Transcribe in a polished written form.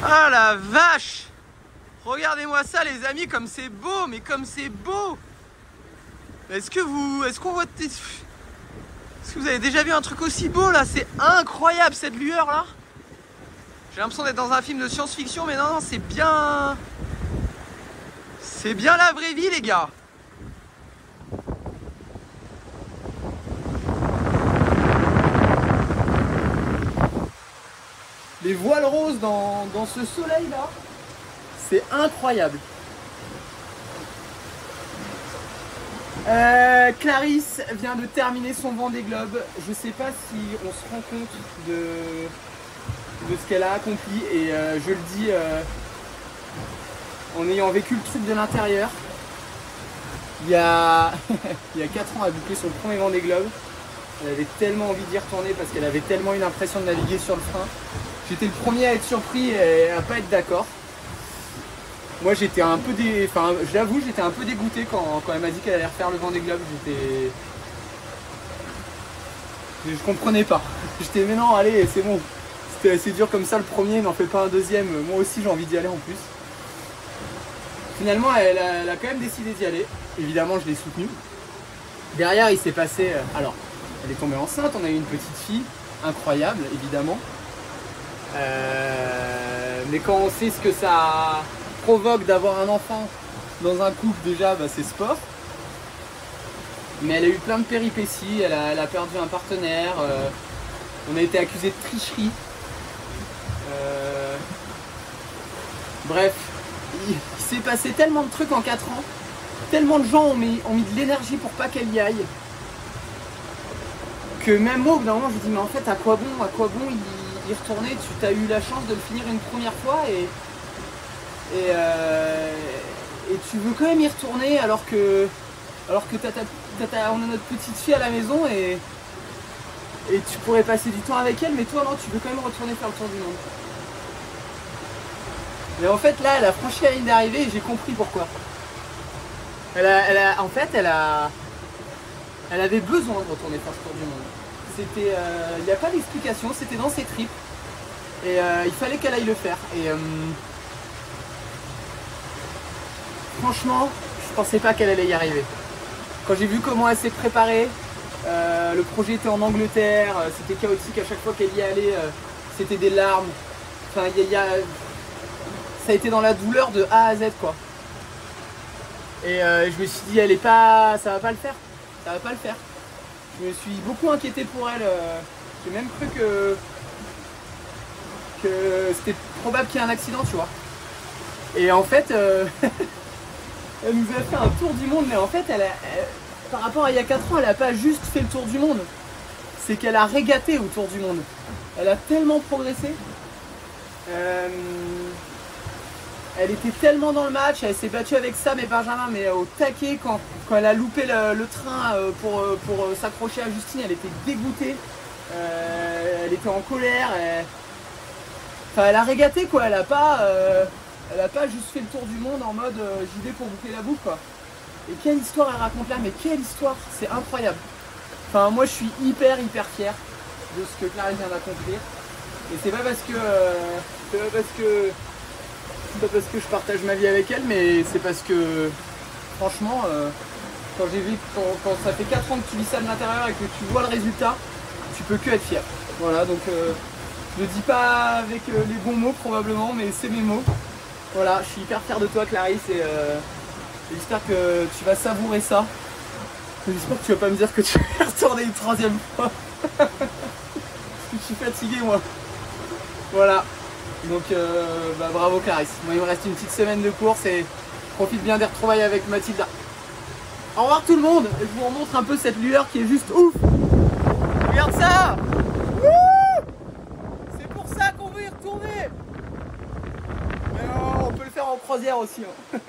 Ah la vache! Regardez-moi ça les amis, comme c'est beau, mais comme c'est beau! Est-ce que vous avez déjà vu un truc aussi beau là? C'est incroyable cette lueur là! J'ai l'impression d'être dans un film de science-fiction, mais non, c'est bien... C'est bien la vraie vie les gars! Les voiles roses dans ce soleil là, c'est incroyable. Clarisse vient de terminer son Vendée Globe. Je sais pas si on se rend compte de ce qu'elle a accompli, et je le dis en ayant vécu le truc de l'intérieur. Il y a 4 ans, elle a bouclé son premier Vendée Globe. Elle avait tellement envie d'y retourner parce qu'elle avait tellement eu l'impression de naviguer sur le frein. J'étais le premier à être surpris et à pas être d'accord. Moi j'étais un peu j'avoue, j'étais un peu dégoûté quand elle m'a dit qu'elle allait refaire le Vendée Globe. Je comprenais pas. J'étais mais non, allez, c'est bon. C'était assez dur comme ça le premier, n'en fais pas un deuxième. Moi aussi j'ai envie d'y aller en plus. Finalement elle a quand même décidé d'y aller. Évidemment je l'ai soutenue. Derrière il s'est passé... alors, elle est tombée enceinte, on a eu une petite fille, incroyable évidemment. Mais quand on sait ce que ça provoque d'avoir un enfant dans un couple, déjà bah, c'est sport. Mais elle a eu plein de péripéties, elle a perdu un partenaire, on a été accusé de tricherie. Bref, il s'est passé tellement de trucs en 4 ans, tellement de gens ont mis de l'énergie pour pas qu'elle y aille, que même moi au bout d'un moment je me dis mais en fait à quoi bon y retourner? Tu as eu la chance de le finir une première fois et tu veux quand même y retourner alors que on a notre petite fille à la maison et tu pourrais passer du temps avec elle, mais toi non, tu veux quand même retourner faire le tour du monde. Mais en fait là elle a franchi la ligne d'arrivée et j'ai compris pourquoi. Elle avait besoin de retourner faire ce tour du monde. C'était, il n'y a pas d'explication, c'était dans ses tripes. Et il fallait qu'elle aille le faire. Et franchement, je pensais pas qu'elle allait y arriver. Quand j'ai vu comment elle s'est préparée, le projet était en Angleterre, c'était chaotique à chaque fois qu'elle y allait, c'était des larmes. Enfin, ça a été dans la douleur de A à Z quoi. Et je me suis dit, ça va pas le faire. Ça va pas le faire. Je me suis beaucoup inquiété pour elle. J'ai même cru que c'était probable qu'il y ait un accident, tu vois. Et en fait, elle nous a fait un tour du monde, mais en fait, par rapport à il y a 4 ans, elle n'a pas juste fait le tour du monde. C'est qu'elle a régaté autour du monde. Elle a tellement progressé. Elle était tellement dans le match, elle s'est battue avec Sam et Benjamin, mais au taquet quand elle a loupé le train pour s'accrocher à Justine, elle était dégoûtée, elle était en colère, enfin elle a régaté quoi, elle a pas juste fait le tour du monde en mode j'y vais pour boucler la boucle quoi. Et quelle histoire elle raconte là, mais quelle histoire, c'est incroyable. Enfin moi je suis hyper fier de ce que Clarisse vient d'accomplir, et c'est pas parce que je partage ma vie avec elle, mais c'est parce que franchement quand ça fait 4 ans que tu vis ça de l'intérieur et que tu vois le résultat, tu peux que être fier. Voilà, donc je le dis pas avec les bons mots probablement, mais c'est mes mots. Voilà, je suis hyper fier de toi Clarisse, et j'espère que tu vas savourer ça. J'espère que tu vas pas me dire que tu vas retourner une 3e fois. Parce que je suis fatigué moi. Voilà. Donc bravo Clarisse. Moi il me reste une petite semaine de course et profite bien des retrouvailles avec Mathilda. Au revoir tout le monde. Je vous remontre un peu cette lueur qui est juste ouf. Regarde ça. C'est pour ça qu'on veut y retourner. Mais on peut le faire en croisière aussi hein.